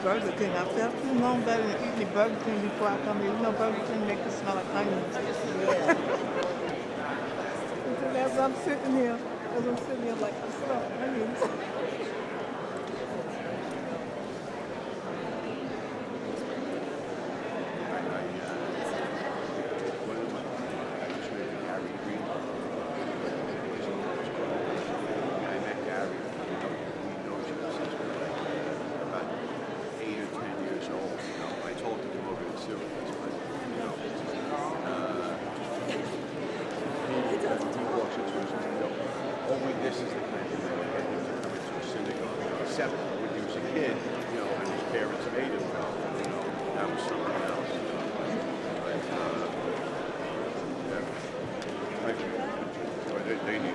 Burger King. I felt too long better than eating the Burger King before I come here. You know, Burger King make it smell like onions. Yeah. And so as I'm sitting here, like, I smell onions. This is the kind of thing that would get him to come into a synagogue. Except when he was a kid, and his parents made him go, that was something else. But they need it.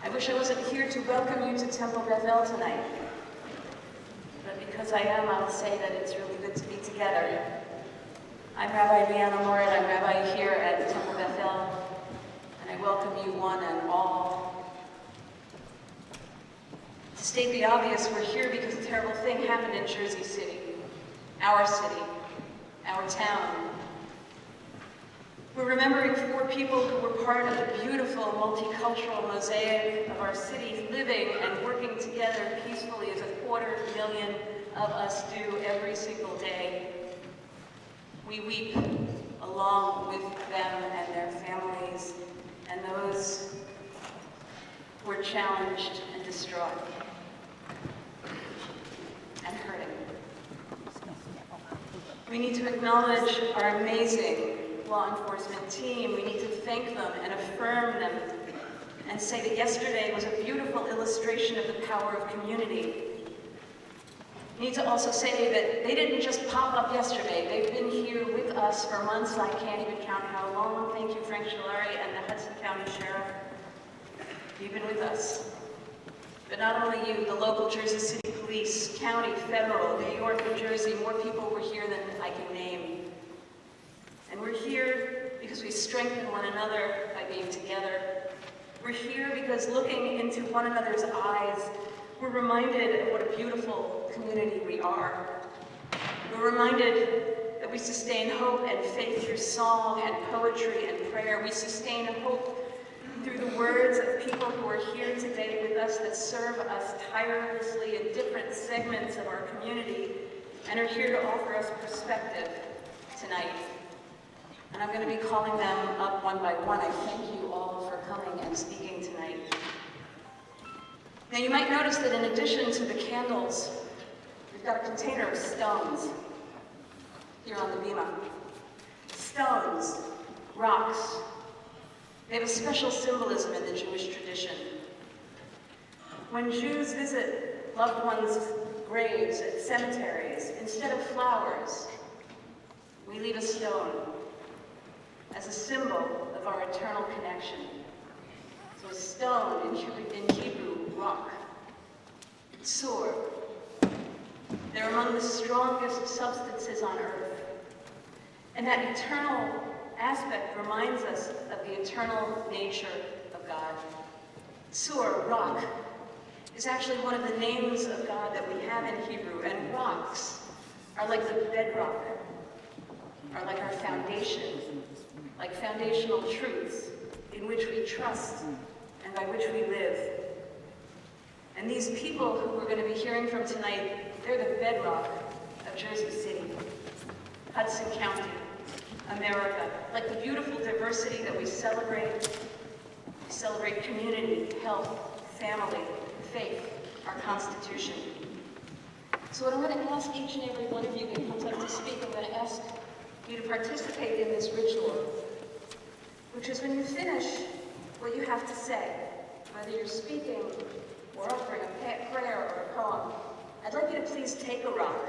I wish I wasn't here to welcome you to Temple Beth-El tonight. But because I am, I'll say that it's really good to be together. I'm Rabbi Leanna Morin. I'm rabbi here at Temple Beth-El, and I welcome you one and all. To state the obvious, we're here because a terrible thing happened in Jersey City, our town. We're remembering 4 people who were part of the beautiful multicultural mosaic of our city, living and working together peacefully as 250,000 of us do every single day. We weep along with them and their families and those who are challenged and distraught and hurting. We need to acknowledge our amazing law enforcement team. We need to thank them and affirm them and say that yesterday was a beautiful illustration of the power of community. We need to also say that they didn't just pop up yesterday. They've been here with us for months. I can't even count how long. Thank you, Frank Scolari and the Hudson County Sheriff. You've been with us. But not only you, the local Jersey City Police, county, federal, New York, New Jersey, more people were here than I can name. And we're here because we strengthen one another by being together. We're here because looking into one another's eyes, we're reminded of what a beautiful community we are. We're reminded that we sustain hope and faith through song and poetry and prayer. We sustain hope through the words of people who are here today with us that serve us tirelessly in different segments of our community and are here to offer us perspective tonight. And I'm going to be calling them up one by one. I thank you all for coming and speaking tonight. Now you might notice that in addition to the candles, we've got a container of stones here on the bima. Stones, rocks. They have a special symbolism in the Jewish tradition. When Jews visit loved ones' graves at cemeteries, instead of flowers, we leave a stone as a symbol of our eternal connection. So a stone in Hebrew, rock. Tzur. They're among the strongest substances on earth. And that eternal aspect reminds us of the eternal nature of God. Tzur, rock, is actually one of the names of God that we have in Hebrew, and rocks are like the bedrock, are like our foundation, like foundational truths in which we trust and by which we live. And these people who we're going to be hearing from tonight, they're the bedrock of Jersey City, Hudson County, America. Like the beautiful diversity that we celebrate community, health, family, faith, our Constitution. So what I'm going to ask each and every one of you that comes up to speak, I'm going to ask you to participate in this ritual, which is when you finish what you have to say, whether you're speaking or offering a prayer or a poem, I'd like you to please take a rock.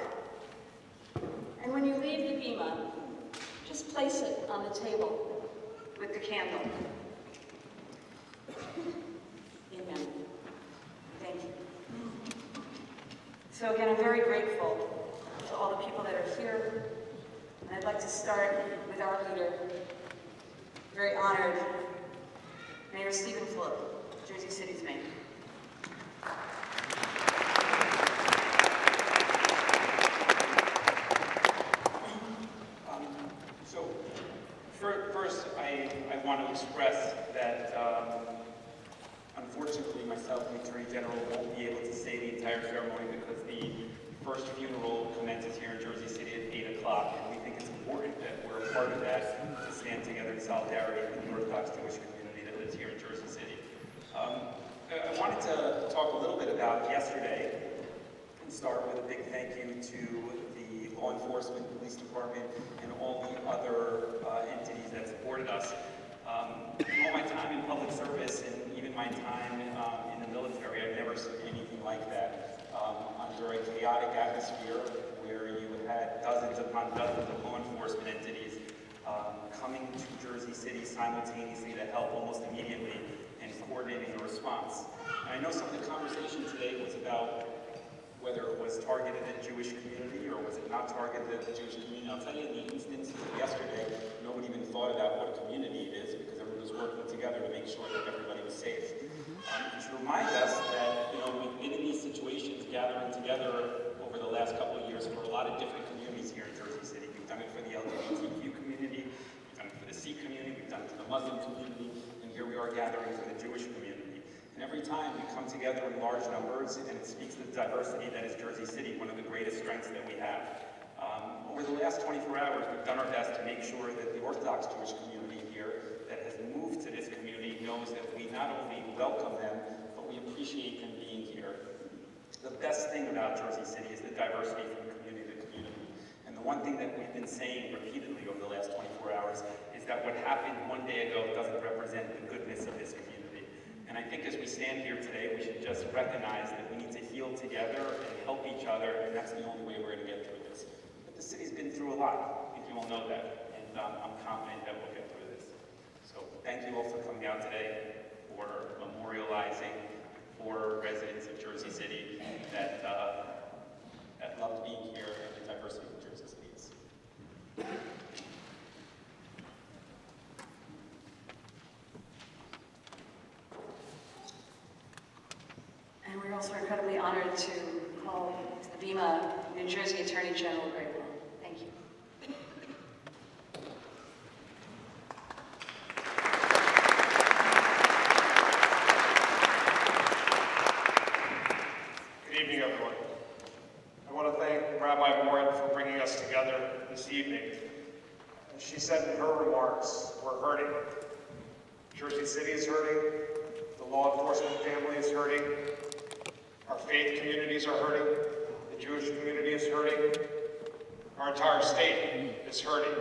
And when you leave the bima, just place it on the table with the candle. Amen. Thank you. So again, I'm very grateful to all the people that are here. And I'd like to start with our leader, very honored, Mayor Stephen Flood, Jersey City's mayor. First, I want to express that unfortunately myself and the Attorney General won't be able to say the entire ceremony because the first funeral commences here in Jersey City at 8 o'clock, and we think it's important that we're a part of that to stand together in solidarity with the Orthodox Jewish community that lives here in Jersey City. I wanted to talk a little bit about yesterday and start with a big thank you to the law enforcement, police department, and all the other entities that supported us. In all my time in public service and even my time in the military, I've never seen anything like that. Under a chaotic atmosphere where you had dozens upon dozens of law enforcement entities coming to Jersey City simultaneously to help almost immediately and coordinating a response. And I know some of the conversation today was about whether it was targeted at the Jewish community or was it not targeted at the Jewish community. I'll tell you, in the instance of yesterday, nobody even thought about what a community it is because everyone was working together to make sure that everybody was safe. It should remind us that, we've been in these situations gathering together over the last couple of years for a lot of different communities here in Jersey City. We've done it for the LGBTQ community, we've done it for the Sikh community, we've done it for the Muslim community, and here we are gathering for the Jewish community. And every time we come together in large numbers, and it speaks to the diversity that is Jersey City, one of the greatest strengths that we have. Over the last 24 hours, we've done our best to make sure that the Orthodox Jewish community here that has moved to this community knows that we not only welcome them, but we appreciate them being here. The best thing about Jersey City is the diversity from community to community. And the one thing that we've been saying repeatedly over the last 24 hours is that what happened one day ago doesn't represent the goodness of this community. And I think as we stand here today, we should just recognize that we need to heal together and help each other, and that's the only way we're going to get through this. But the city's been through a lot, I think you all know that, and I'm confident that we'll get through this. So thank you all for coming out today, for memorializing for residents of Jersey City that loved being here and the diversity of Jersey City is. And we're also incredibly honored to call to the BEMA New Jersey Attorney General Greg Moore. Thank you. Good evening, everyone. I want to thank Rabbi Morin for bringing us together this evening. As she said in her remarks, we're hurting. Jersey City is hurting. The law enforcement family is hurting. Our faith communities are hurting. The Jewish community is hurting. Our entire state is hurting.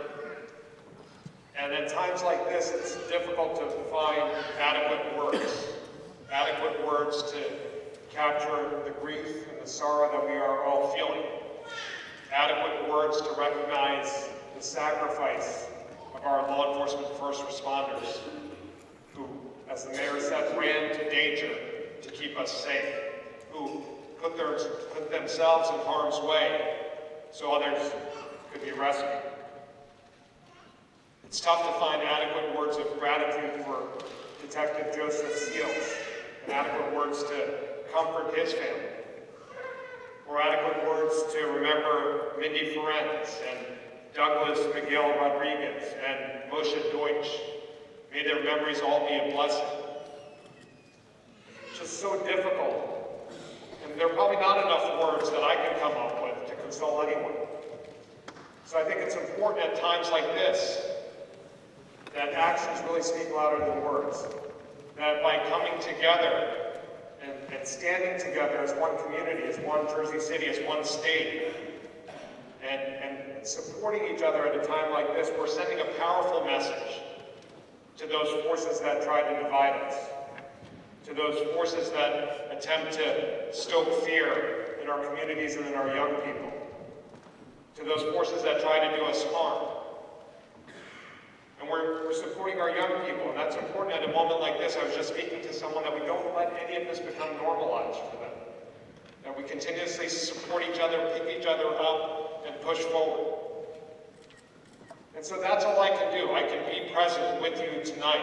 And at times like this, it's difficult to find adequate words to capture the grief and the sorrow that we are all feeling. Adequate words to recognize the sacrifice of our law enforcement first responders who, as the mayor said, ran to danger to keep us safe, who put themselves in harm's way so others could be rescued. It's tough to find adequate words of gratitude for Detective Joseph Seals, and adequate words to comfort his family, or adequate words to remember Mindy Ferenc and Douglas Miguel Rodriguez and Moshe Deutsch. May their memories all be a blessing. It's just so difficult, and there are probably not enough words that I can come up with to console anyone. So I think it's important at times like this that actions really speak louder than words. That by coming together and standing together as one community, as one Jersey City, as one state, and supporting each other at a time like this, we're sending a powerful message to those forces that try to divide us, to those forces that attempt to stoke fear in our communities and in our young people, to those forces that try to do us harm. And we're supporting our young people, and that's important at a moment like this. I was just speaking to someone that we don't let any of this become normalized for them. That we continuously support each other, pick each other up, and push forward. And so that's all I can do. I can be present with you tonight,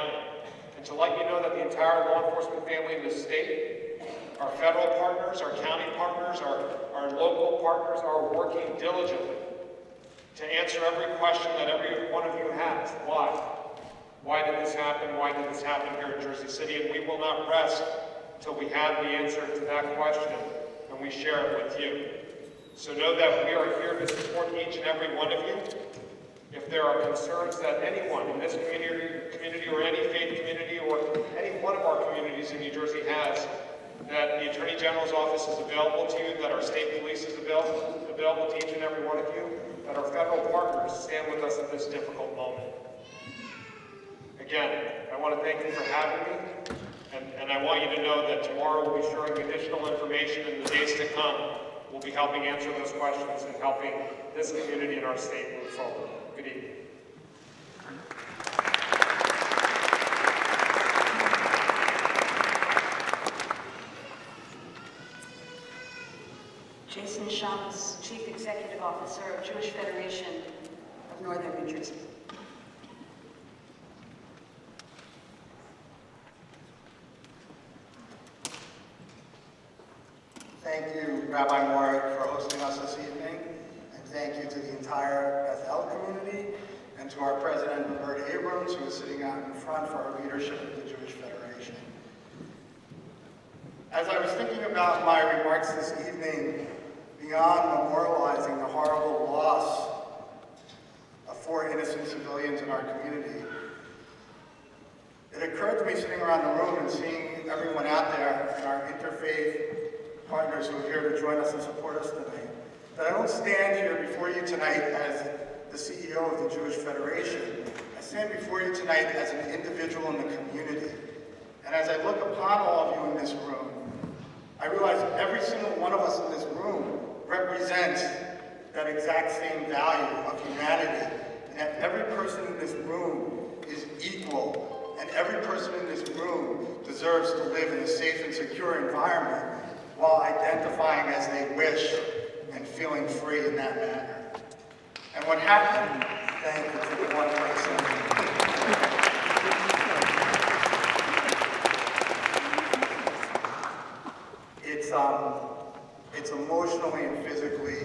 and to let you know that the entire law enforcement family in the state, our federal partners, our county partners, our local partners are working diligently to answer every question that every one of you has. Why? Why did this happen? Why did this happen here in Jersey City? And we will not rest till we have the answer to that question and we share it with you. So know that we are here to support each and every one of you. If there are concerns that anyone in this community or any faith community or any one of our communities in New Jersey has, that the Attorney General's office is available to you, that our state police is available to each and every one of you, that our federal partners stand with us at this difficult moment. Again, I want to thank you for having me, and I want you to know that tomorrow we'll be sharing additional information in the days to come. We'll be helping answer those questions and helping this community and our state move forward. Good evening. Jason Shamus, Chief Executive Officer of Jewish Federation of Northern New Jersey. Thank you, Rabbi Moore, for hosting us this evening, and thank you to the entire Beth-El community, and to our president, Roberta Abrams, who is sitting out in front for our leadership of the Jewish Federation. As I was thinking about my remarks this evening, beyond memorializing the horrible loss of 4 innocent civilians in our community, it occurred to me sitting around the room and seeing everyone out there and our interfaith partners who are here to join us and support us tonight, that I don't stand here before you tonight as the CEO of the Jewish Federation. I stand before you tonight as an individual in the community. And as I look upon all of you in this room, I realize every single one of us in this room represents that exact same value of humanity, and that every person in this room is equal, and every person in this room deserves to live in a safe and secure environment while identifying as they wish and feeling free in that manner. And what happened, thank you to the one person. It's emotionally and physically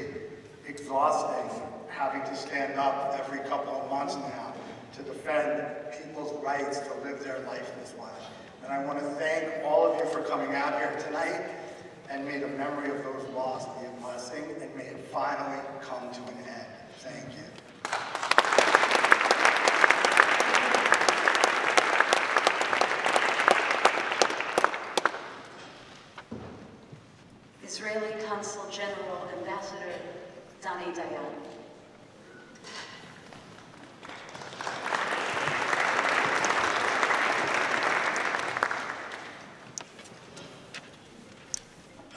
exhausting having to stand up every couple of months now to defend people's rights to live their life this way. And I want to thank all of you for coming out here tonight, and may the memory of those lost be a blessing, and may it finally come to an end. Thank you. Israeli Consul General Ambassador Dani Dayan.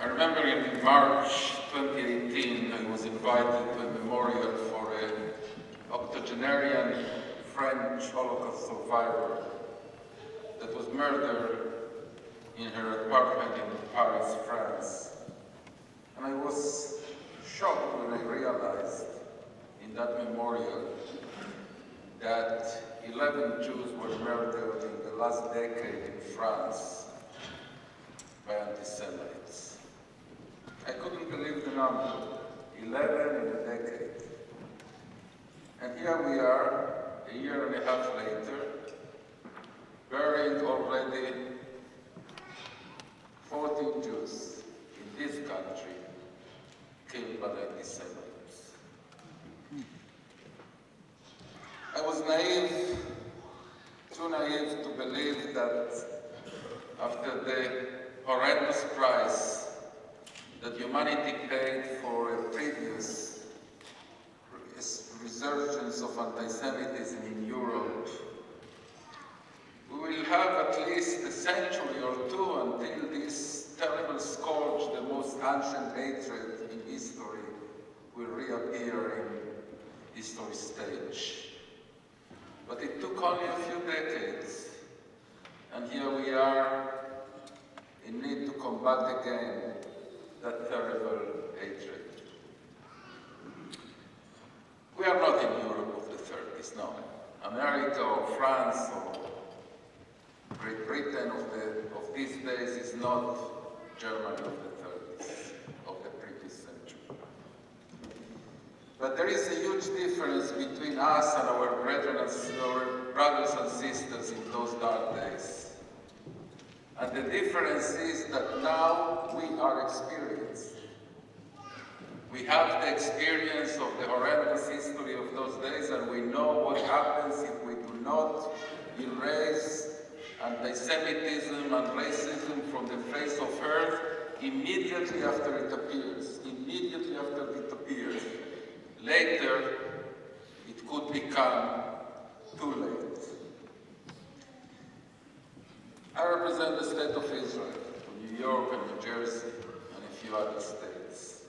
I remember in March 2018, I was invited to a memorial for an octogenarian French Holocaust survivor that was murdered in her apartment in Paris, France. And I was shocked when I realized in that memorial that 11 Jews were murdered in the last decade in France by anti-Semites. I couldn't believe the number, 11 in a decade. And here we are, a year and a half later, burying already 14 Jews in this country killed by anti-Semites. I was naive, too naive to believe that after the horrendous price that humanity paid for a previous resurgence of anti-Semitism in Europe, we will have at least a century or two until this terrible scourge, the most ancient hatred in history, will reappear in history's stage. But it took only a few decades, and here we are in need to combat again that terrible hatred. We are not in Europe of the 30s, no. America or France or Great Britain of these days is not Germany of the 30s, of the previous century. But there is a huge difference between us and our brethren and our brothers and sisters in those dark days. And the difference is that now we are experienced. We have the experience of the horrendous history of those days, and we know what happens if we do not erase anti-Semitism and racism from the face of earth immediately after it appears. Immediately after it appears. Later, it could become too late. I represent the state of Israel, New York and New Jersey, and a few other states.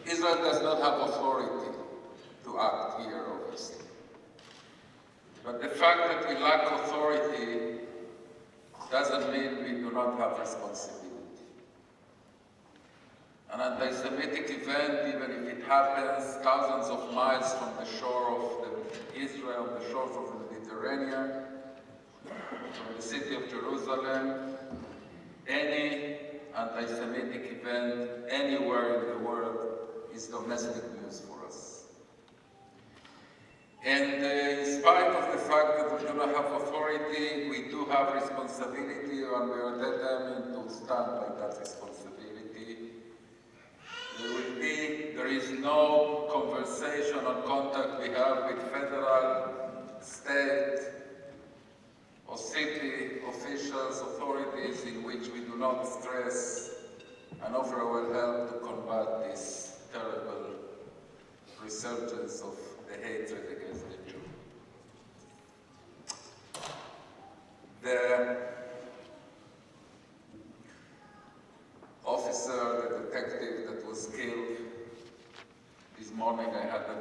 Israel does not have authority to act here, obviously. But the fact that we lack authority doesn't mean we do not have responsibility. An anti-Semitic event, even if it happens thousands of miles from the shore of Israel, the shores of the Mediterranean, from the city of Jerusalem, any anti-Semitic event anywhere in the world is domestic news for us. And in spite of the fact that we do not have authority, we do have responsibility, and we are determined to stand by that responsibility. There is no conversation or contact we have with federal, state, or city officials, authorities, in which we do not stress and offer our help to combat this terrible resurgence of the hatred against the Jew. The officer, the detective that was killed this morning, I had the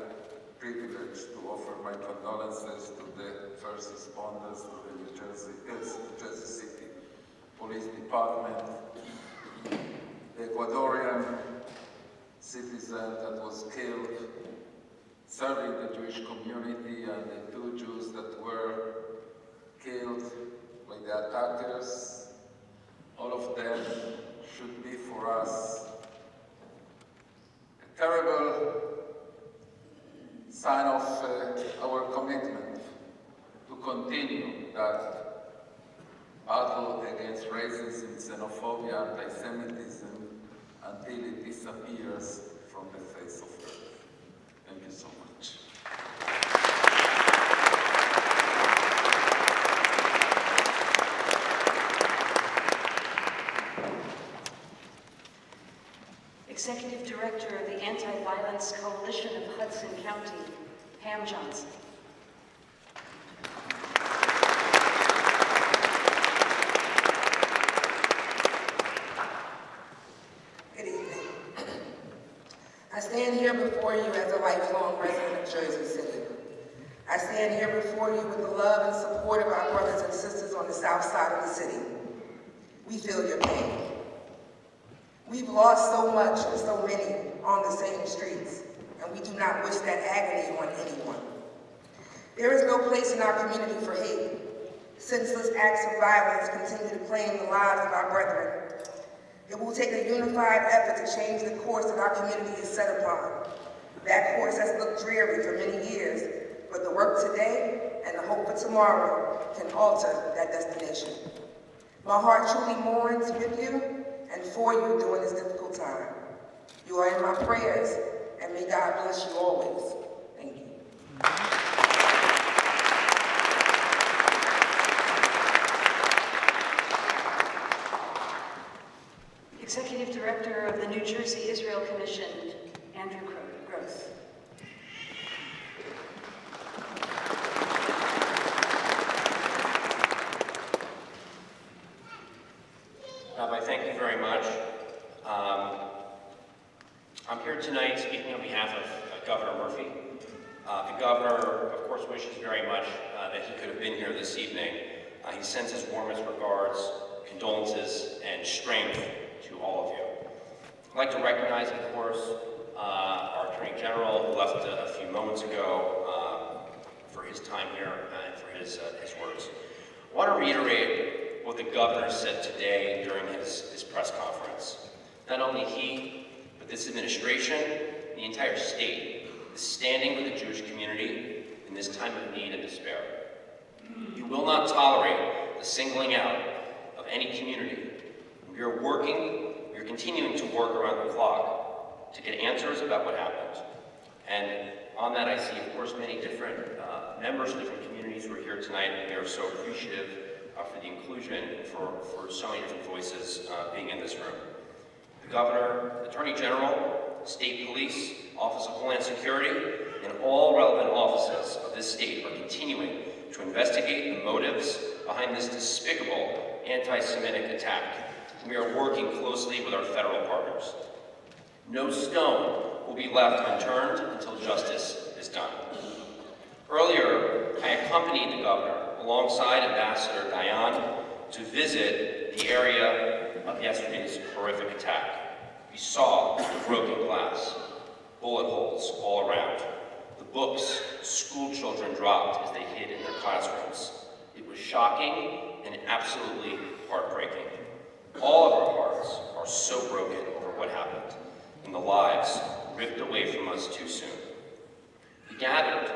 privilege to offer my condolences to the first responders, to the New Jersey City Police Department, the Ecuadorian citizen that was killed serving the Jewish community, and the 2 Jews that were killed by the attackers. All of them should be for us a terrible sign of our commitment to continue that battle against racism, xenophobia, anti-Semitism until it disappears from the face of earth. Thank you so much. Executive Director of the Anti-Violence Coalition of Hudson County, Pam Johnson. Good evening. I stand here before you as a lifelong resident of Jersey City. I stand here before you with the love and support of our brothers and sisters on the south side of the city. We feel your pain. We've lost so much and so many on the same streets, and we do not wish that agony on anyone. There is no place in our community for hate. Senseless acts of violence continue to claim the lives of our brethren. It will take a unified effort to change the course that our community is set upon. That course has looked dreary for many years, but the work today and the hope for tomorrow can alter that destination. My heart truly mourns with you and for you during this difficult time. You are in my prayers, and may God bless you always. Thank you. Executive Director of the New Jersey Israel Commission, Andrew Gross. Rabbi, thank you very much. I'm here tonight speaking on behalf of Governor Murphy. The governor, of course, wishes very much that he could have been here this evening. He sends his warmest regards, condolences, and strength to all of you. I'd like to recognize, of course, our Attorney General, who left a few moments ago, for his time here and for his words. I want to reiterate what the governor said today during his press conference. Not only he, but this administration, the entire state, is standing with the Jewish community in this time of need and despair. You will not tolerate the singling out of any community. We are continuing to work around the clock to get answers about what happened. And on that, I see, of course, many different members of different communities who are here tonight, and we are so appreciative for the inclusion, for so many different voices being in this room. The Governor, Attorney General, State Police, Office of Homeland Security, and all relevant offices of this state are continuing to investigate the motives behind this despicable anti-Semitic attack. We are working closely with our federal partners. No stone will be left unturned until justice is done. Earlier, I accompanied the governor alongside Ambassador Dayan to visit the area of yesterday's horrific attack. We saw the broken glass, bullet holes all around, the books school children dropped as they hid in their classrooms. It was shocking and absolutely heartbreaking. All of our hearts are so broken over what happened and the lives ripped away from us too soon. We gathered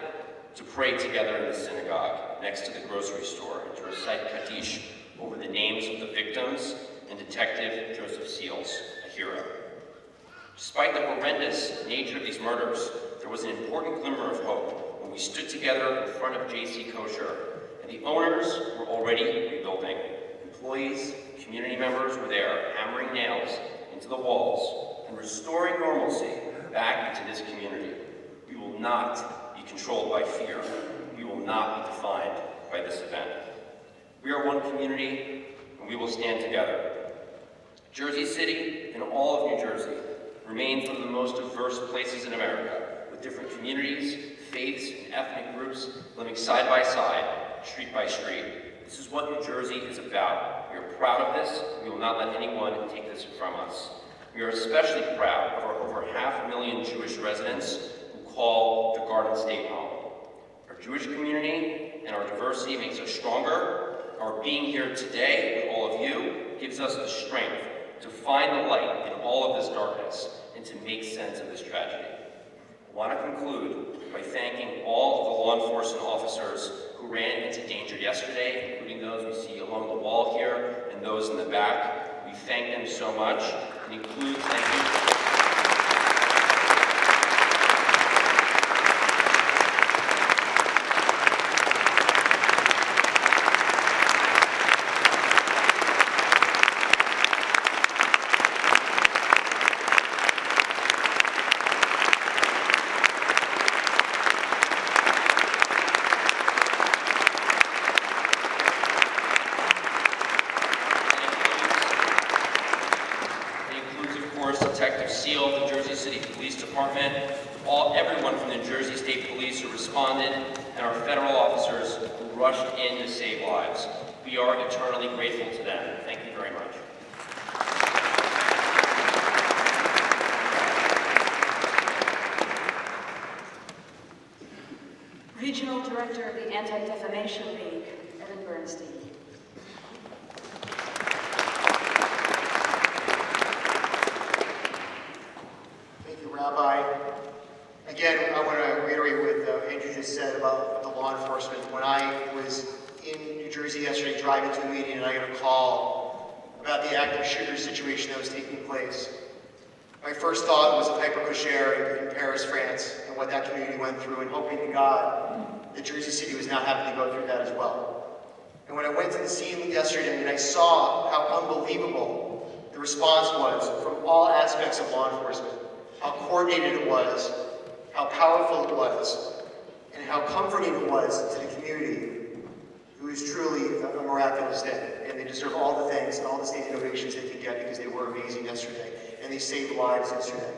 to pray together in the synagogue next to the grocery store and to recite Kaddish over the names of the victims and Detective Joseph Seals, a hero. Despite the horrendous nature of these murders, there was an important glimmer of hope when we stood together in front of JC Kosher, and the owners were already rebuilding. Employees, community members were there, hammering nails into the walls, and restoring normalcy back into this community. We will not be controlled by fear. We will not be defined by this event. We are one community, and we will stand together. Jersey City and all of New Jersey remains one of the most diverse places in America, with different communities, faiths, and ethnic groups living side by side, street by street. This is what New Jersey is about. We are proud of this, and we will not let anyone take this from us. We are especially proud of our over 500,000 Jewish residents who call the Garden State home. Our Jewish community and our diversity makes us stronger. Our being here today with all of you gives us the strength to find the light in all of this darkness and to make sense of this tragedy. I want to conclude by thanking all of the law enforcement officers who ran into danger yesterday, including those we see along the wall here and those in the back. We thank them so much, and include thank you. Detective Seal of the Jersey City Police Department, everyone from the Jersey State Police who responded, and our federal officers who rushed in to save lives. We are eternally grateful to them. Thank you very much. Regional Director of the Anti-Defamation League, Evan Bernstein. Rabbi. Again, I want to reiterate what Andrew just said about the law enforcement. When I was in New Jersey yesterday driving to a meeting and I got a call about the active shooter situation that was taking place, my first thought was of Hyper-Cocher in Paris, France, and what that community went through, and hoping to God that Jersey City was not having to go through that as well. And when I went to the scene yesterday and I saw how unbelievable the response was from all aspects of law enforcement, how coordinated it was, how powerful it was, and how comforting it was to the community. It was truly a miraculous day, and they deserve all the thanks and all the standing ovations they can get because they were amazing yesterday, and they saved lives yesterday.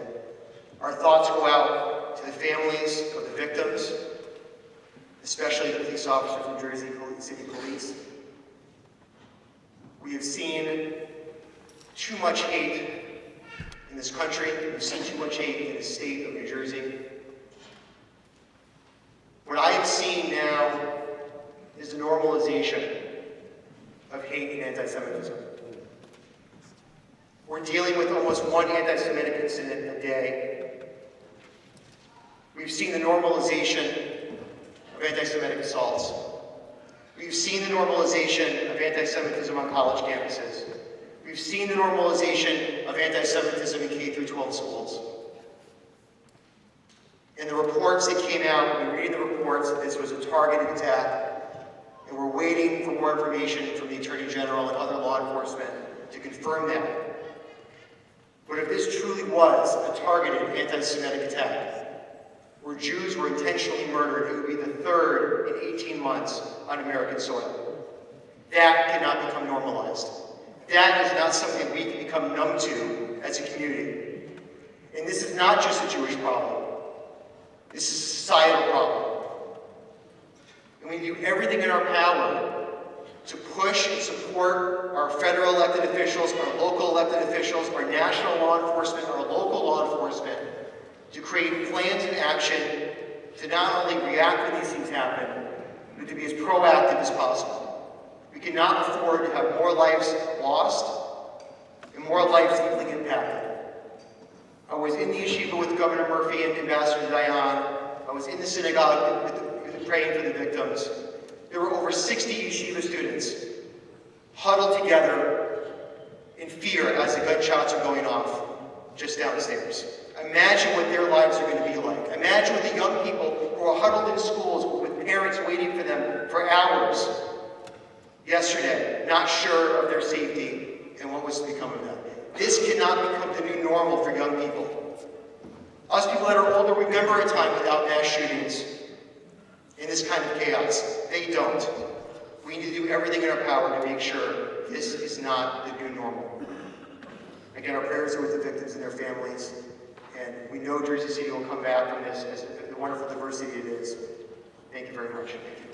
Our thoughts go out to the families of the victims, especially the police officers from Jersey City Police. We have seen too much hate in this country. We've seen too much hate in the state of New Jersey. What I am seeing now is the normalization of hate and anti-Semitism. We're dealing with almost one anti-Semitic incident a day. We've seen the normalization of anti-Semitic assaults. We've seen the normalization of anti-Semitism on college campuses. We've seen the normalization of anti-Semitism in K-12 schools. And the reports that came out, we read the reports that this was a targeted attack, and we're waiting for more information from the Attorney General and other law enforcement to confirm that. But if this truly was a targeted anti-Semitic attack, where Jews were intentionally murdered, it would be the third in 18 months on American soil. That cannot become normalized. That is not something we can become numb to as a community. And this is not just a Jewish problem. This is a societal problem. And we do everything in our power to push and support our federal elected officials, our local elected officials, our national law enforcement, our local law enforcement, to create plans and action to not only react when these things happen, but to be as proactive as possible. We cannot afford to have more lives lost and more lives deeply impacted. I was in the yeshiva with Governor Murphy and Ambassador Dayan. I was in the synagogue praying for the victims. There were over 60 yeshiva students huddled together in fear as the gunshots are going off just downstairs. Imagine what their lives are going to be like. Imagine what the young people who are huddled in schools with parents waiting for them for hours yesterday, not sure of their safety and what was to become of them. This cannot become the new normal for young people. Us people that are older remember a time without mass shootings in this kind of chaos. They don't. We need to do everything in our power to make sure this is not the new normal. Again, our prayers are with the victims and their families, and we know Jersey City will come back from this as the wonderful diversity it is. Thank you very much. Thank you.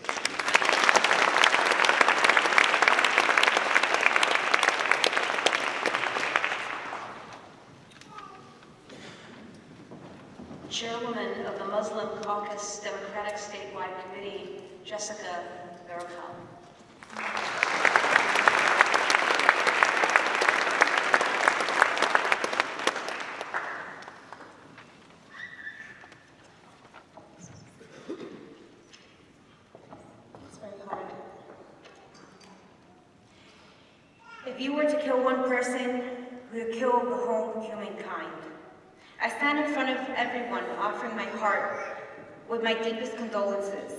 Chairwoman of the Muslim Caucus Democratic Statewide Committee, Jessica Barakal. It's very hard. If you were to kill one person, you would kill the whole humankind. I stand in front of everyone offering my heart with my deepest condolences.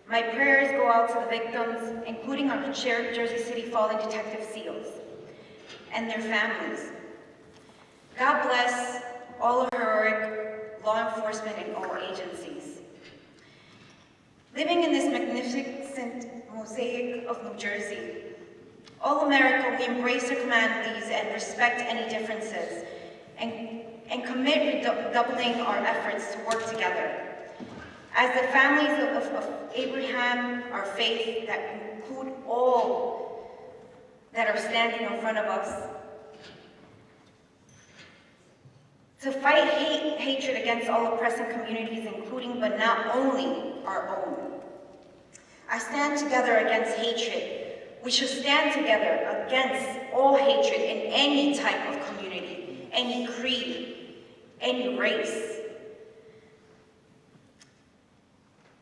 My prayers go out to the victims, including our Jersey City fallen detective SEALs and their families. God bless all heroic law enforcement and all agencies. Living in this magnificent mosaic of New Jersey, all America, we embrace our communities and respect any differences and commit doubling our efforts to work together. As the families of Abraham, our faith that include all that are standing in front of us, to fight hatred against all oppressive communities, including but not only our own. I stand together against hatred. We should stand together against all hatred in any type of community, any creed, any race.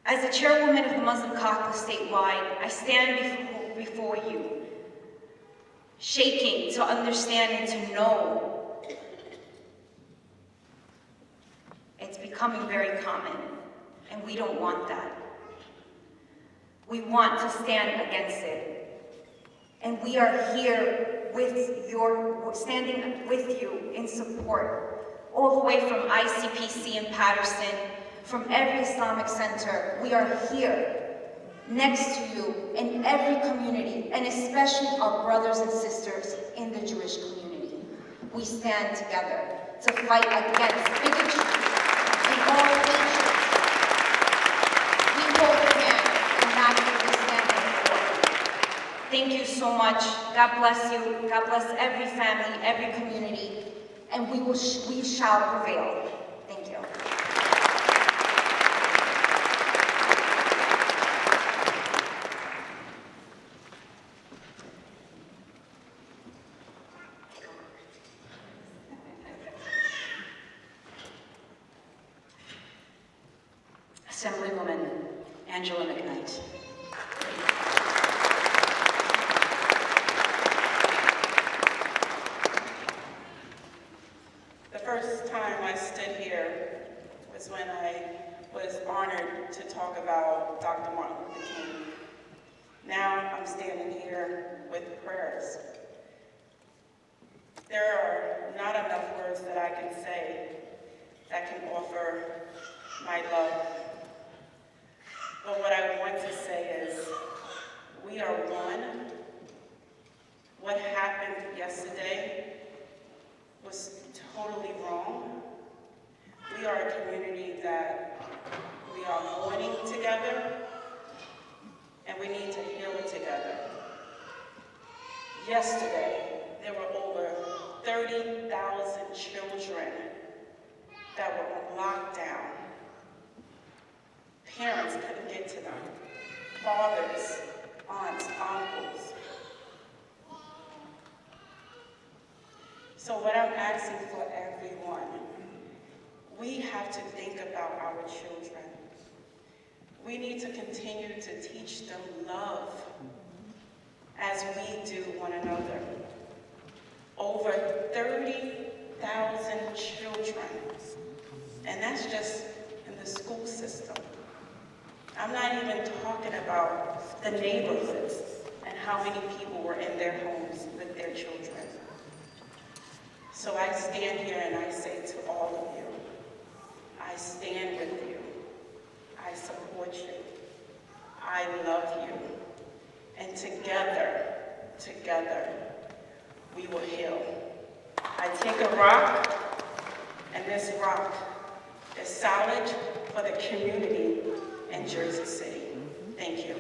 As the chairwoman of the Muslim Caucus statewide, I stand before you, shaking to understand and to know it's becoming very common, and we don't want that. We want to stand against it, and we are here standing with you in support, all the way from ICPC in Patterson, from every Islamic center. We are here next to you in every community, and especially our brothers and sisters in the Jewish community. We stand together to fight against bigotry and all hatred. We hold hands, and that's what we stand for. Thank you so much. God bless you. God bless every family, every community, and we shall prevail. Thank you. Assemblywoman Angela McKnight. The first time I stood here was when I was honored to talk about Dr. Martin Luther King. Now I'm standing here with prayers. There are not enough words that I can say that can offer my love. But what I want to say is, we are one. What happened yesterday was totally wrong. We are a community that we are mourning together, and we need to heal together. Yesterday, there were over 30,000 children that were on lockdown. Parents couldn't get to them. Fathers, aunts, uncles. So what I'm asking for everyone, we have to think about our children. We need to continue to teach them love as we do one another. Over 30,000 children, and that's just in the school system. I'm not even talking about the neighborhoods and how many people were in their homes with their children. So I stand here and I say to all of you, I stand with you. I support you. I love you. And together, we will heal. I take a rock, and this rock is solid for the community in Jersey City. Thank you.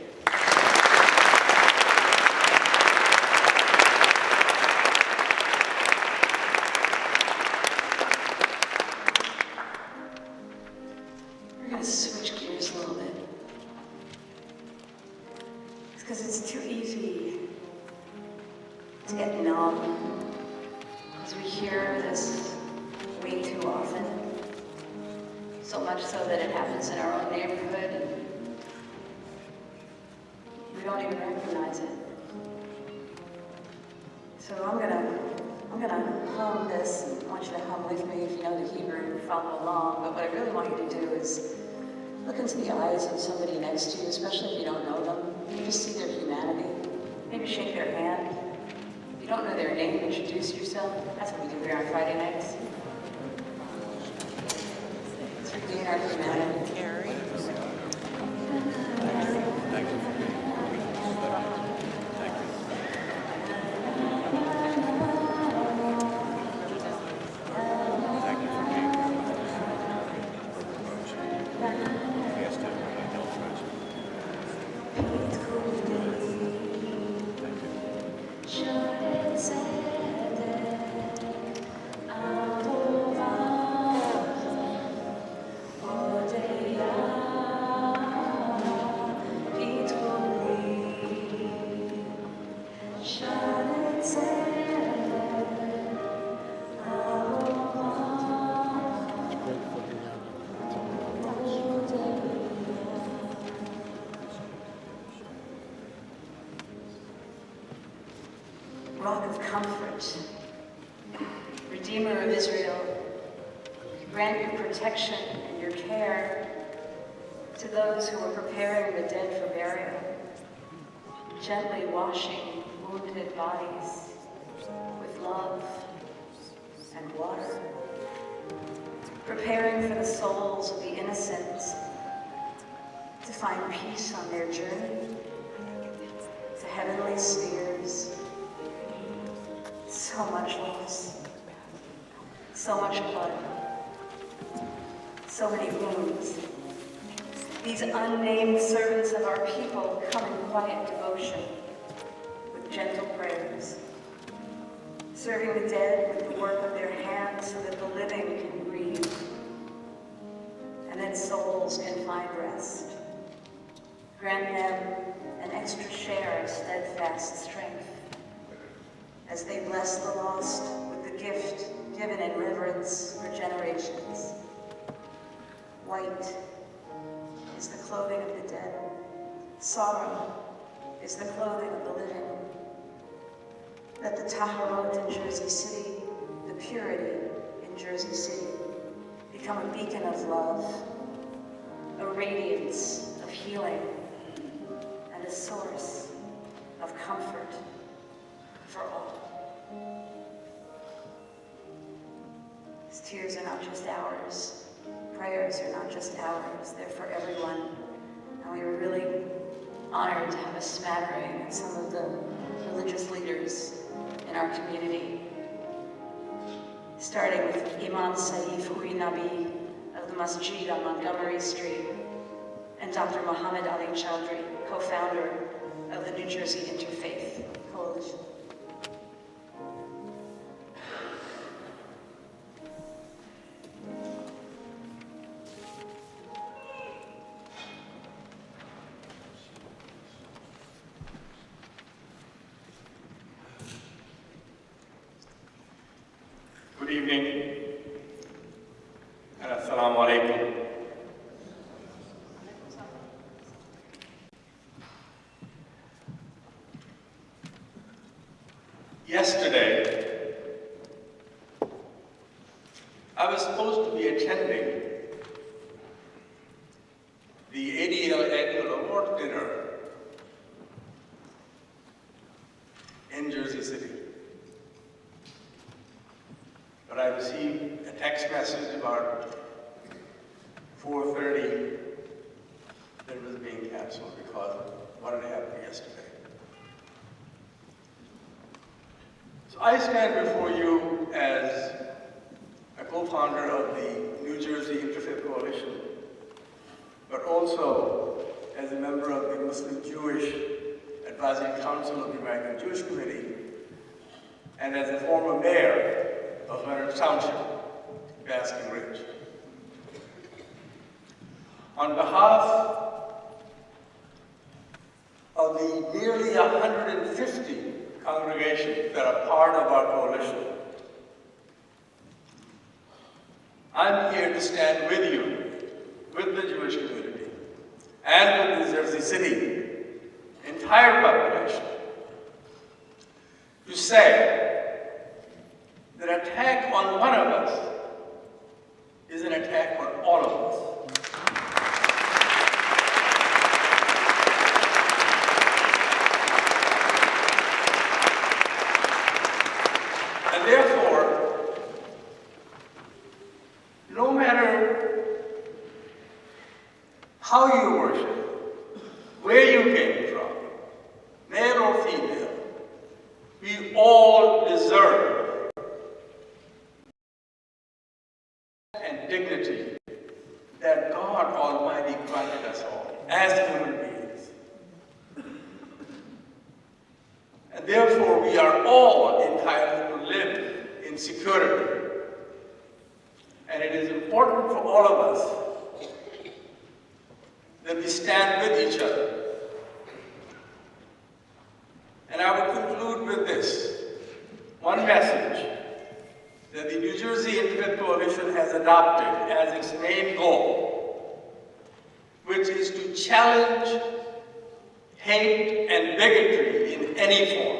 We're going to switch gears a little bit. It's because it's too easy to get numb, because we hear this way too often. So much so that it happens in our own neighborhood, and we don't even recognize it. So I'm gonna hum this, and I want you to hum with me if you know the Hebrew, follow along. But what I really want you to do is look into the eyes of somebody next to you, especially if you don't know them. You just see their humanity. Maybe shake their hand. If you don't know their name, introduce yourself. That's what we do here on Friday nights. It's redeeming our humanity. Rock of comfort, Redeemer of Israel, grant your protection and your care to those who are preparing the dead for burial, gently washing wounded bodies with love and water, preparing for the souls of the innocent to find peace on their journey to heavenly spheres. So much loss, so much blood, so many wounds. These unnamed servants of our people come in quiet devotion with gentle prayers, serving the dead with the work of their hands so that the living can breathe, and that souls can find rest. Grant them an extra share of steadfast strength as they bless the lost with the gift given in reverence for generations. White is the clothing of the dead. Sorrow is the clothing of the living. Let the Taharot in Jersey City, the purity in Jersey City, become a beacon of love, a radiance of healing, and a source of comfort for all. These tears are not just ours. Prayers are not just ours. They're for everyone. And we were really honored to have a smattering of some of the religious leaders in our community. Starting with Imam Saif Uri Nabi of the Masjid on Montgomery Street, and Dr. Muhammad Ali Chowdhury, co-founder of the New Jersey Interfaith Coalition. Good evening, and assalamu alaikum. Yesterday, I was supposed to be attending the ADL Annual Award Dinner in Jersey City. but I received a text message about 4:30 that it was being canceled because of what had happened yesterday. So I stand before you as a co-founder of the New Jersey Interfaith Coalition, but also as a member of the Muslim-Jewish Advisory Council of the American Jewish Committee, and as a former mayor of Leonard Township, Basking Ridge. On behalf of the nearly 150 congregations that are part of our coalition, I'm here to stand with you, with the Jewish community, and with the Jersey City entire population, to say that an attack on one of us is an attack on all of us. And therefore, no matter how you worship, where you came from, male or female, we all deserve and dignity that God Almighty granted us all as human beings. And therefore, we are all entitled to live in security. And it is important for all of us that we stand with each other. And I will conclude with this one message that the New Jersey Interfaith Coalition has adopted as its main goal, which is to challenge hate and bigotry in any form.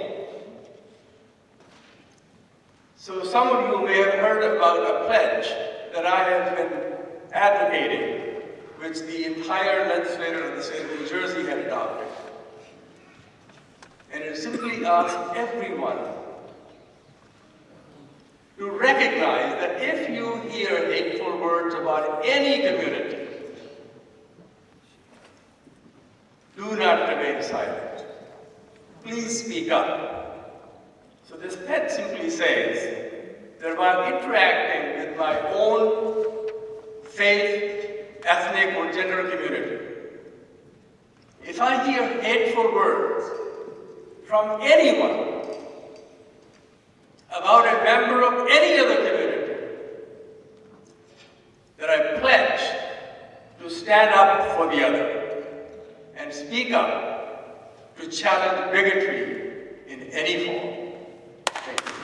So some of you may have heard about a pledge that I have been advocating, which the entire legislature of the state of New Jersey had adopted. And it simply asks everyone to recognize that if you hear hateful words about any community, do not remain silent. Please speak up. So this pledge simply says that while interacting with my own faith, ethnic, or gender community, if I hear hateful words from anyone about a member of any other community, that I pledge to stand up for the other and speak up to challenge bigotry in any form. Thank you.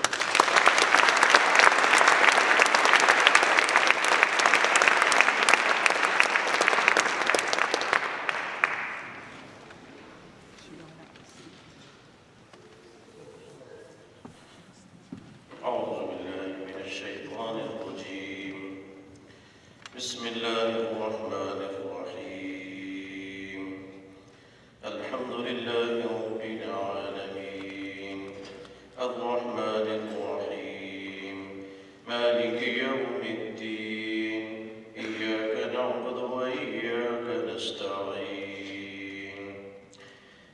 بسم الله الرحمن الرحيم الحمد لله رب العالمين الرحمن الرحيم مالك يوم الدين إياك نعبد وإياك نستعين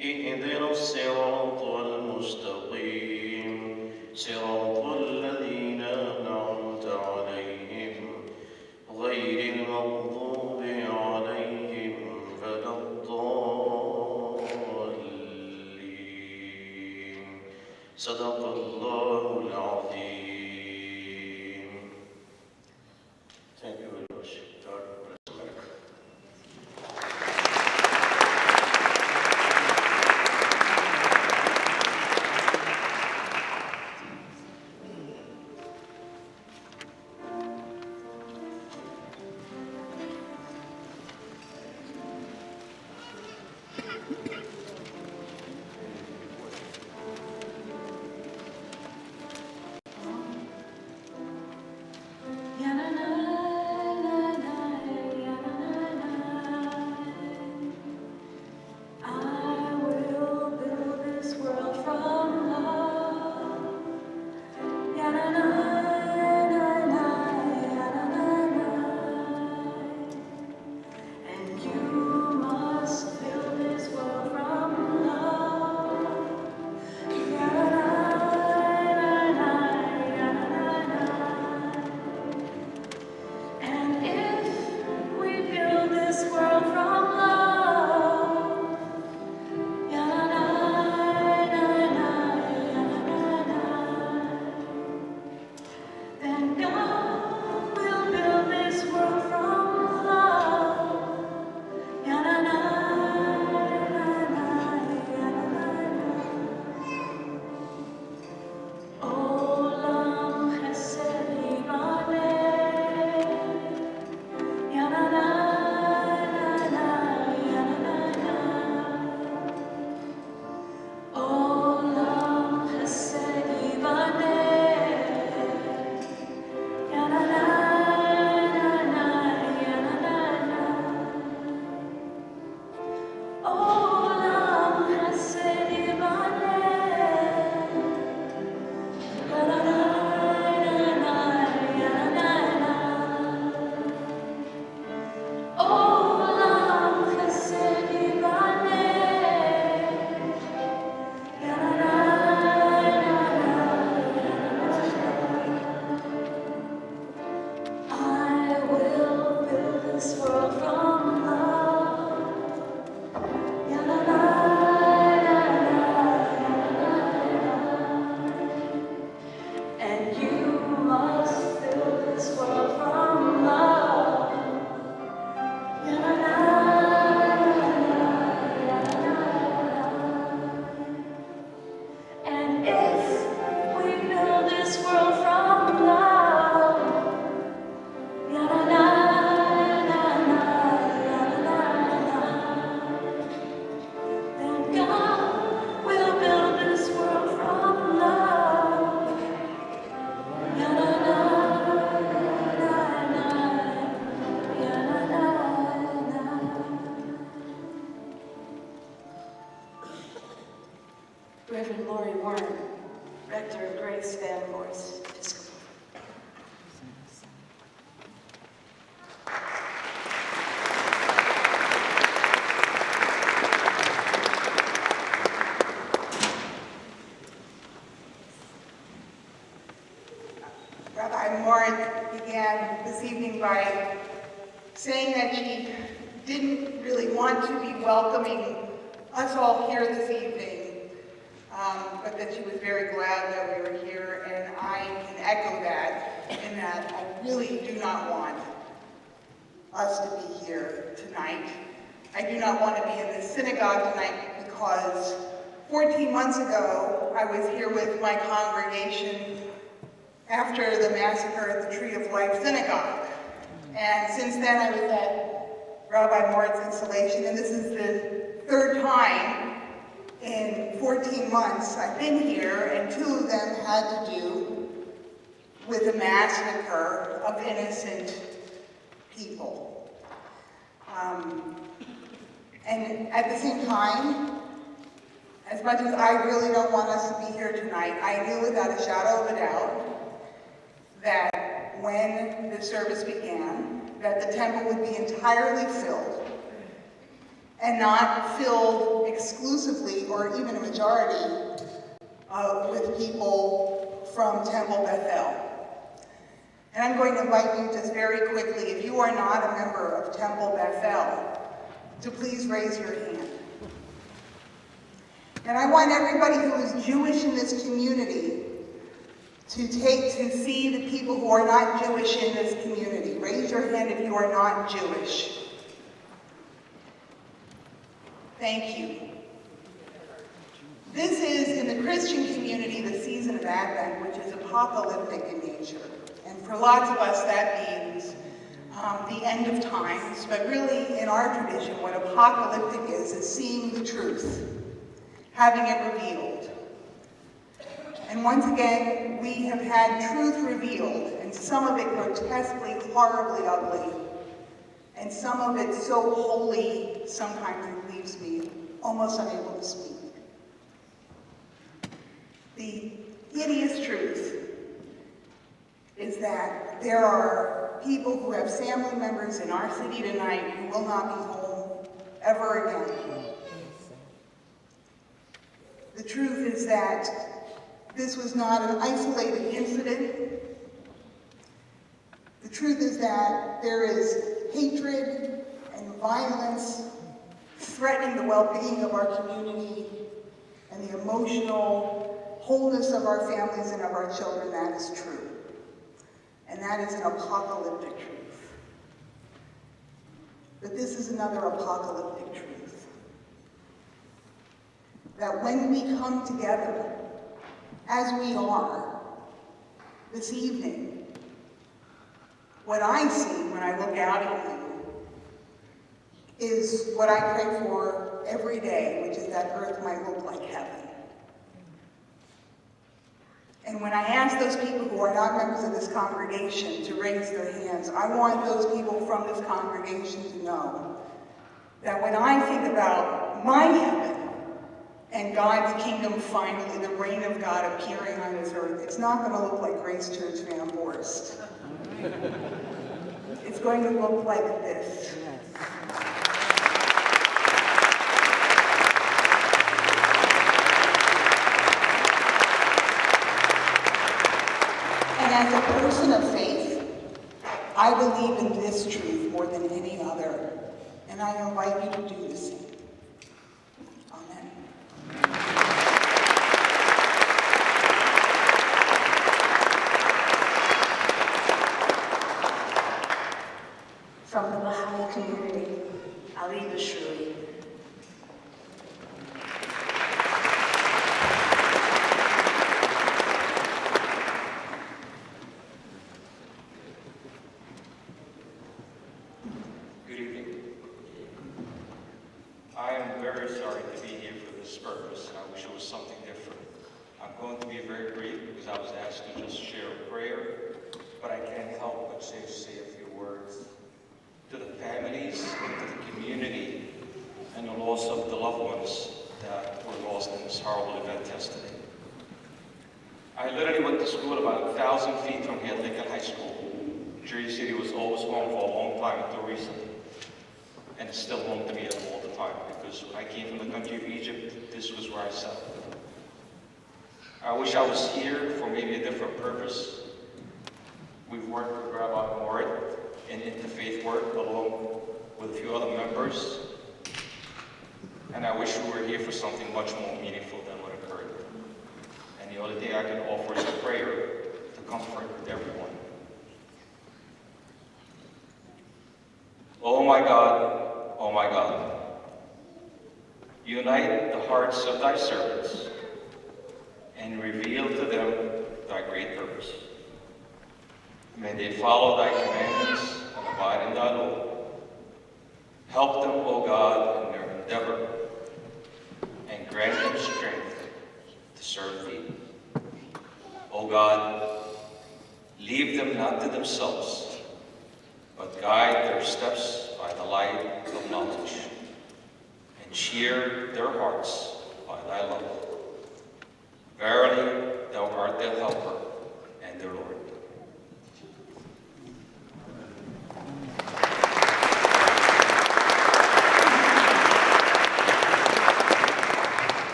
اهدنا الصراط المستقيم صراط الذين أنعمت عليهم غير المغضوب عليهم ولا الضالين صدق الله العظيم. Thank you very much. God bless America. Reverend Lori Warren, Rector of Grace Van Voorst Episcopal. Rabbi Moritz began this evening by saying that she didn't really want to be welcoming us all here this evening, but that she was very glad that we were here, and I can echo that, in that I really do not want us to be here tonight. I do not want to be in this synagogue tonight because 14 months ago, I was here with my congregation after the massacre at the Tree of Life Synagogue. And since then, I was at Rabbi Moritz's installation, and this is the third time in 14 months I've been here, and 2 of them had to do with the massacre of innocent people. And at the same time, as much as I really don't want us to be here tonight, I knew without a shadow of a doubt that when the service began, that the temple would be entirely filled, and not filled exclusively or even a majority with people from Temple Beth-El. And I'm going to invite you just very quickly, if you are not a member of Temple Beth-El, to please raise your hand. And I want everybody who is Jewish in this community to see the people who are not Jewish in this community. Raise your hand if you are not Jewish. Thank you. This is, in the Christian community, the season of Advent, which is apocalyptic in nature. And for lots of us, that means the end of times. But really, in our tradition, what apocalyptic is seeing the truth, having it revealed. And once again, we have had truth revealed, and some of it grotesquely, horribly ugly, and some of it so holy, sometimes it leaves me almost unable to speak. The hideous truth is that there are people who have family members in our city tonight who will not be home ever again. The truth is that this was not an isolated incident. The truth is that there is hatred and violence threatening the well-being of our community and the emotional wholeness of our families and of our children. That is true. And that is an apocalyptic truth. But this is another apocalyptic truth. That when we come together, as we are this evening, what I see when I look out at you is what I pray for every day, which is that earth might look like heaven. And when I ask those people who are not members of this congregation to raise their hands, I want those people from this congregation to know that when I think about my heaven, and God's kingdom finally, the reign of God appearing on this earth, it's not going to look like Grace Church Van Voorst. It's going to look like this. And as a person of faith, I believe in this truth more than any other, and I invite you to do the same. Amen. From the Baha'i community, Ali Bashrui. Good evening. I am very sorry to be here for this purpose. I wish it was something different. I'm going to be very brief because I was asked to just share a prayer, but I can't help but say a few words to the families, to the community, and the loss of the loved ones that were lost caused in this horrible event yesterday. I literally went to school about 1,000 feet from here at Lincoln High School. Jersey City was always home for a long time until recently. And it's still home to me all the time, because when I came from the country of Egypt, this was where I settled. I wish I was here for maybe a different purpose. We've worked with Rabbi Morit in interfaith work, along with a few other members. And I wish we were here for something much more meaningful than what occurred. And the only thing I can offer is a prayer to comfort everyone. Oh my God, unite the hearts of thy servants and reveal to them thy great purpose. May they follow thy commandments and abide in thy law. Help them, O God, in their endeavor, and grant them strength to serve thee. O God, leave them not to themselves, but guide their steps by the light of knowledge, and cheer their hearts by thy love. Verily, thou art their helper and their Lord.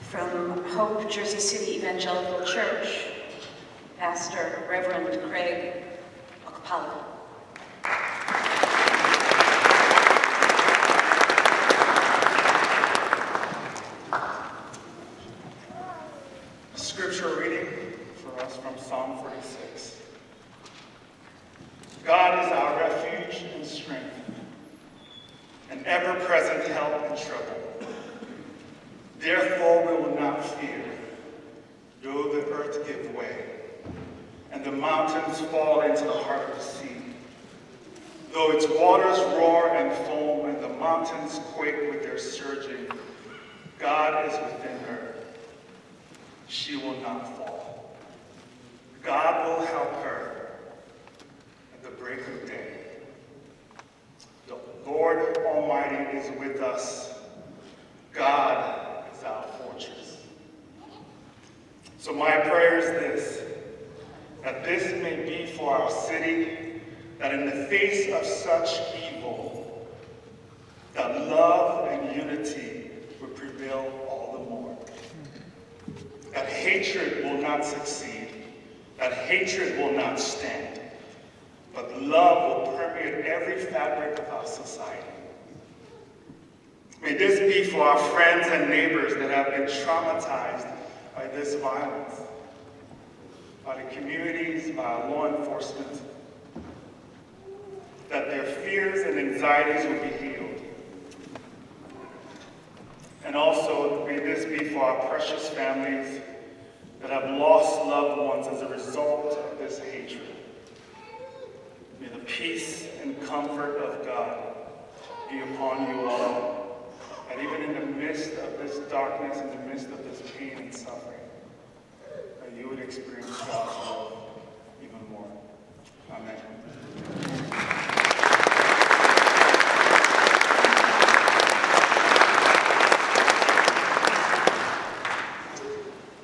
From Hope, Jersey City Evangelical Church, Pastor Reverend Craig Okpala. Scripture reading for us from Psalm 46. God is our refuge and strength, an ever-present help in trouble. Therefore we will not fear, though the earth give way, and the mountains fall into the heart of the sea. Though its waters roar and foam, and the mountains quake with their surging, God is within her. She will not fall. God will help her at the break of day. The Lord Almighty is with us. God is our fortress. So my prayer is this, that this may be for our city, that in the face of such evil, that love and unity would prevail all the more. That hatred will not succeed, that hatred will not stand, but love will permeate every fabric of our society. May this be for our friends and neighbors that have been traumatized by this violence, by the communities, by our law enforcement, that their fears and anxieties will be healed. And also, may this be for our precious families that have lost loved ones as a result of this hatred. May the peace and comfort of God be upon you all, and even in the midst of this darkness, in the midst of this pain and suffering, that you would experience God's love even more. Amen.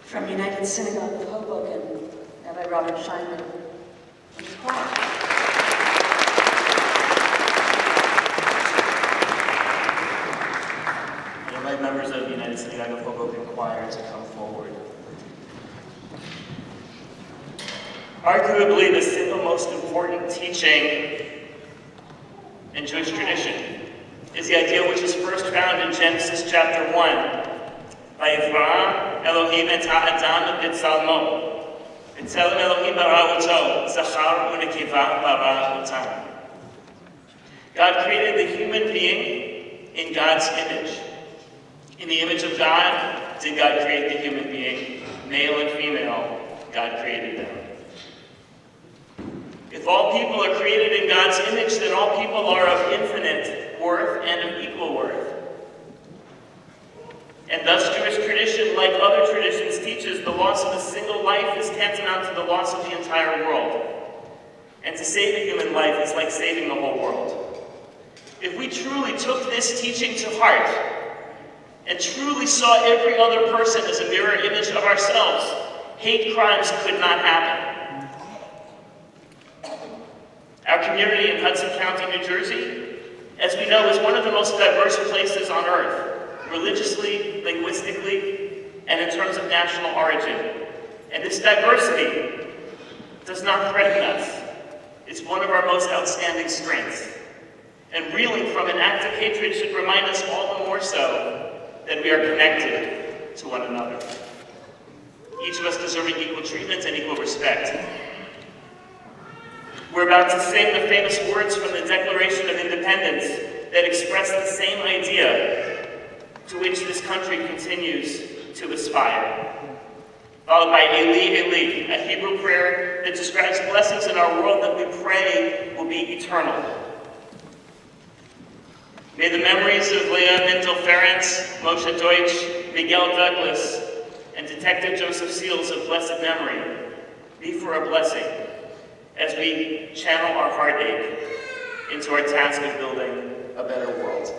From United Synagogue of Hoboken, Rabbi Robert Scheinman. Please quiet. I invite members of United Synagogue of Hoboken Choir to come forward. Arguably the single most important teaching in Jewish tradition is the idea which is first found in Genesis chapter 1. Vayivra Elohim et ha'adam b'tzalmo. B'tzelem Elohim bara oto, zachar u'nekeva bara otam. God created the human being in God's image. In the image of God did God create the human being. Male and female, God created them. If all people are created in God's image, then all people are of infinite worth and of equal worth. And thus Jewish tradition, like other traditions, teaches the loss of a single life is tantamount to the loss of the entire world. And to save a human life is like saving the whole world. If we truly took this teaching to heart, and truly saw every other person as a mirror image of ourselves, hate crimes could not happen. Our community in Hudson County, New Jersey, as we know, is one of the most diverse places on earth, religiously, linguistically, and in terms of national origin. And this diversity does not threaten us. It's one of our most outstanding strengths. And reeling from an act of hatred should remind us all the more so that we are connected to one another. Each of us deserving equal treatment and equal respect. We're about to sing the famous words from the Declaration of Independence that express the same idea to which this country continues to aspire. Followed by Eli, Eli, a Hebrew prayer that describes blessings in our world that we pray will be eternal. May the memories of Leah Mintel-Ferenc, Moshe Deutsch, Miguel Douglas, and Detective Joseph Seals of blessed memory be for a blessing as we channel our heartache into our task of building a better world.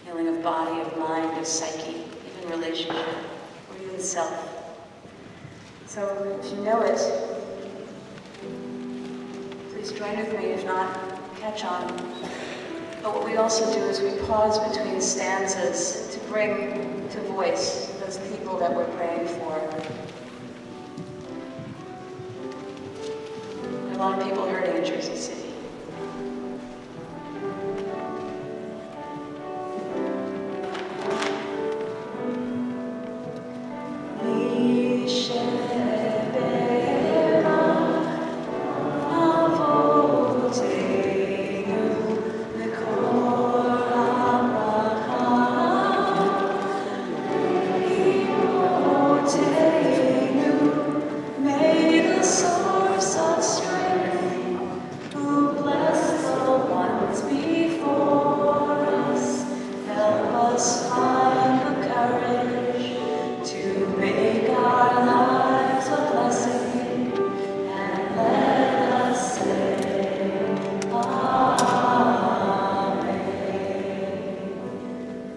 healing of body, of mind, of psyche, even relationship, or even self. So if you know it, please join with me. If not, catch on. But what we also do is we pause between stanzas to bring to voice those people that we're praying for. There are a lot of people hurting in Jersey City.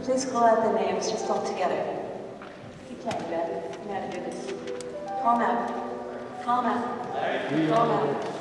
Please call out the names, just all together. Keep playing, Beth. You know how to do this. Call them out. Call them out. Call them out.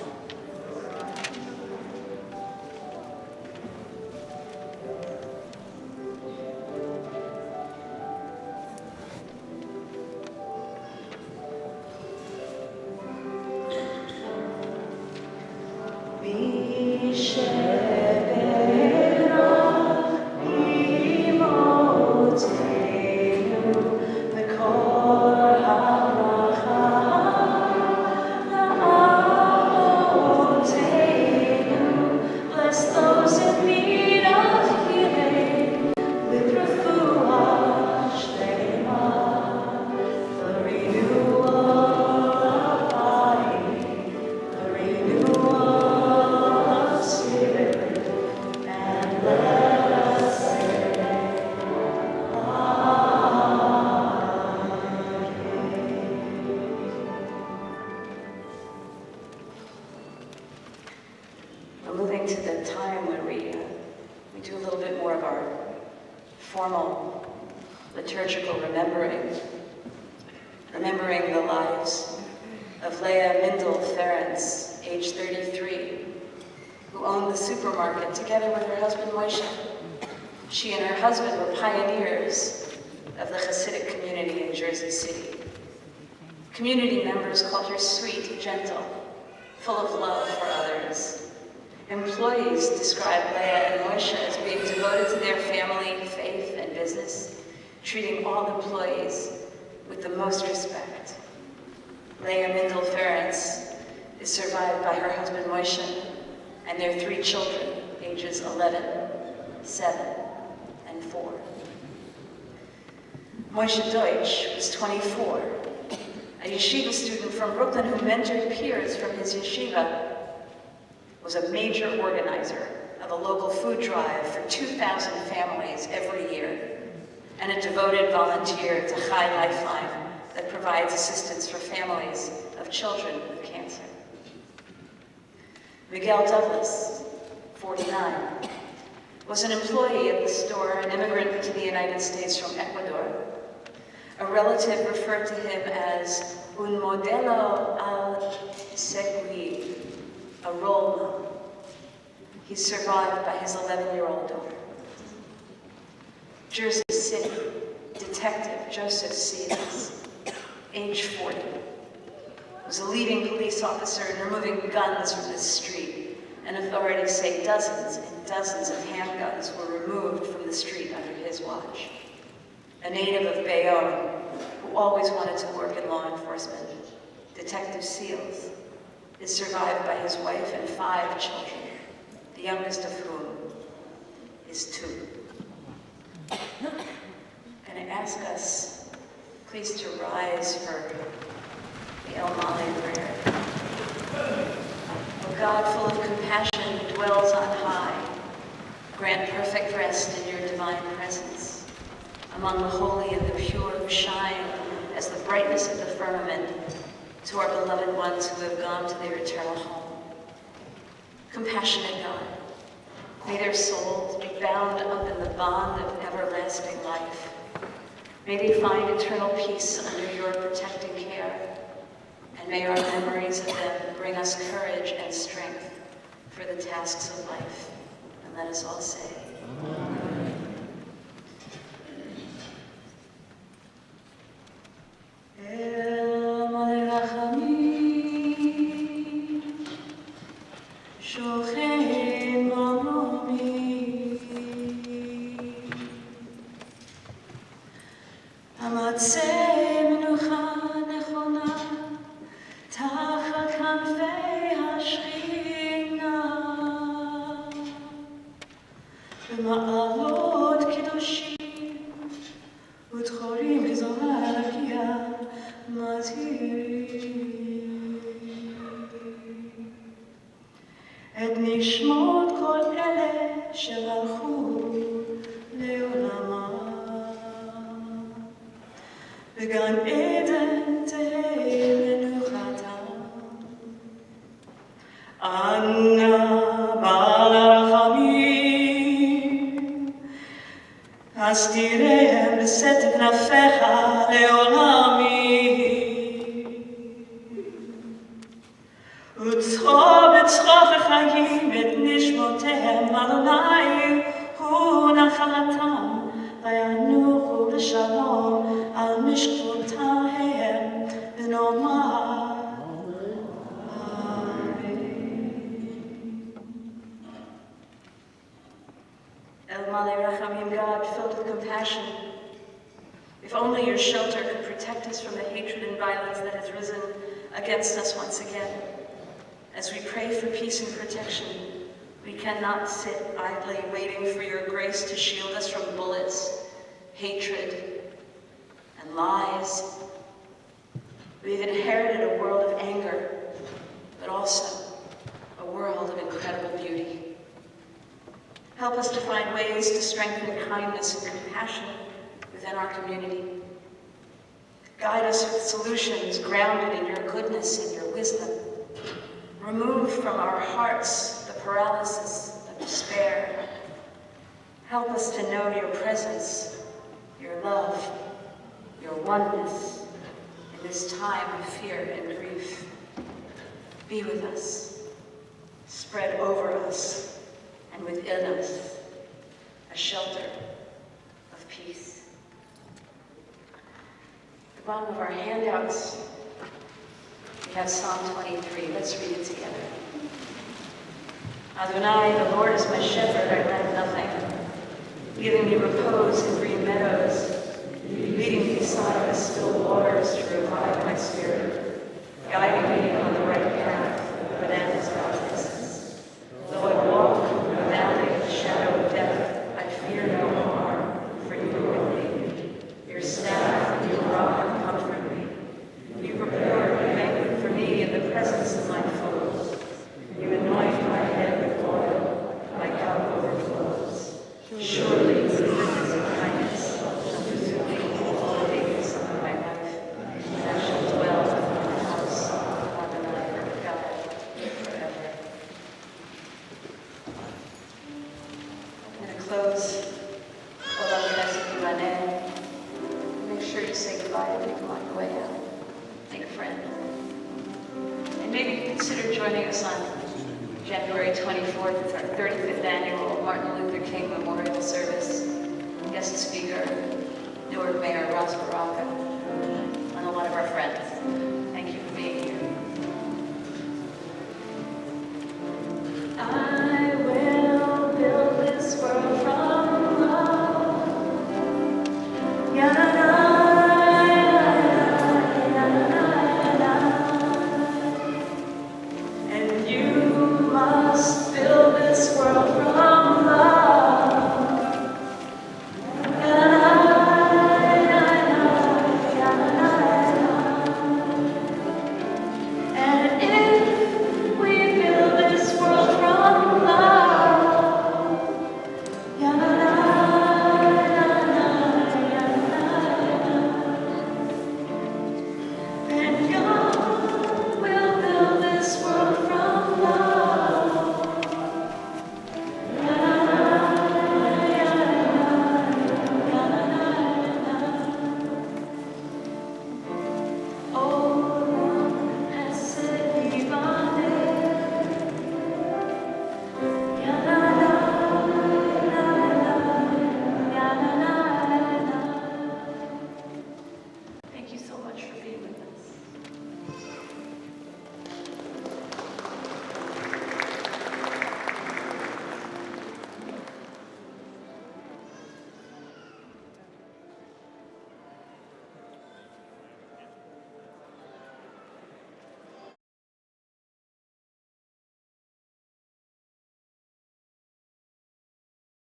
Moving to the time where we do a little bit more of our formal liturgical remembering the lives of Leah Mindel Ferenc, age 33, who owned the supermarket together with her husband Moshe. She and her husband were pioneers of the Hasidic community in Jersey City. Community members called her sweet, gentle, full of love for others. Employees described Leah and Moshe as being devoted to their family, faith, and business, treating all employees with the most respect. Leah Mindel Ferenc is survived by her husband Moshe and their 3 children, ages 11, 7, and 4. Moshe Deutsch was 24, a yeshiva student from Brooklyn who mentored peers from his yeshiva, was a major organizer of a local food drive for 2,000 families every year, and a devoted volunteer to Chai Lifeline that provides assistance for families of children with cancer. Miguel Douglas, 49, was an employee at the store, an immigrant to the United States from Ecuador. A relative referred to him as un modelo al seguir, a role model. He's survived by his 11-year-old daughter. Jersey City, Detective Joseph Seals, age 40, was a leading police officer in removing guns from the street, and authorities say dozens and dozens of handguns were removed from the street under his watch. A native of Bayonne who always wanted to work in law enforcement, Detective Seals is survived by his wife and 5 children, the youngest of whom is 2. I'm going to ask us, please, to rise for the El Male prayer. O God, full of compassion, who dwells on high, grant perfect rest in your divine presence, among the holy and the pure who shine as the brightness of the firmament, to our beloved ones who have gone to their eternal home. Compassionate God, may their souls be bound up in the bond of everlasting life. May they find eternal peace under your protecting care, and may our memories of them bring us courage and strength for the tasks of life. And let us all say, El Malei Rachamim, Shochein B'Romi, Hamatzei Menucha Nechona, Tachat Kanfei Hashchina, B'ma'alot Kedoshim, U'tchorim K'zohar Rakia, את נשמות כל אלה שהלכו לעולמם, בגן עדן תהא מנוחתם. אנא בעל הרחמים, הסתירם בסתר כנפיך לעולמי, וצחור בצחוק החיים את נשמותיהם, אדוני הוא נחלתם, וינוחו לשלום על משכבותיהם ונאמר El Malei Rachamim, God, filled with compassion, if only your shelter could protect us from the hatred and violence that has risen against us once again. As we pray for peace and protection, we cannot sit idly waiting for your grace to shield us from bullets, hatred, and lies. We've inherited a world of anger, but also a world of incredible beauty. Help us to find ways to strengthen kindness and compassion within our community. Guide us with solutions grounded in your goodness and your wisdom. Remove from our hearts the paralysis of despair. Help us to know your presence, your love, your oneness in this time of fear and grief. Be with us, spread over us, and within us a shelter of peace. At the bottom of our handouts, we have Psalm 23. Let's read it together. Adonai, the Lord is my shepherd, I lack nothing. Giving me repose in green meadows, leading me beside the still waters to revive my spirit, guiding me on the right path for that is God's presence. Though I walk through the valley of the shadow of death, I fear no harm, for you are with me. Your staff and your rod comfort me. You prepare a banquet for me in the presence of my foes. You anoint my head with oil, my cup overflows. Surely goodness and kindness shall pursue me all the days of my life, and I shall dwell in the house of Adonai, God, forever. I'm going to close. Make sure you say goodbye to people on your way out. Make a friend. And maybe consider joining us on January 24th. It's our 35th annual Martin Luther King Memorial Service. Guest speaker, Newark Mayor Ross Baraka, and a lot of our friends. Thank you for being here. I will build this world from love.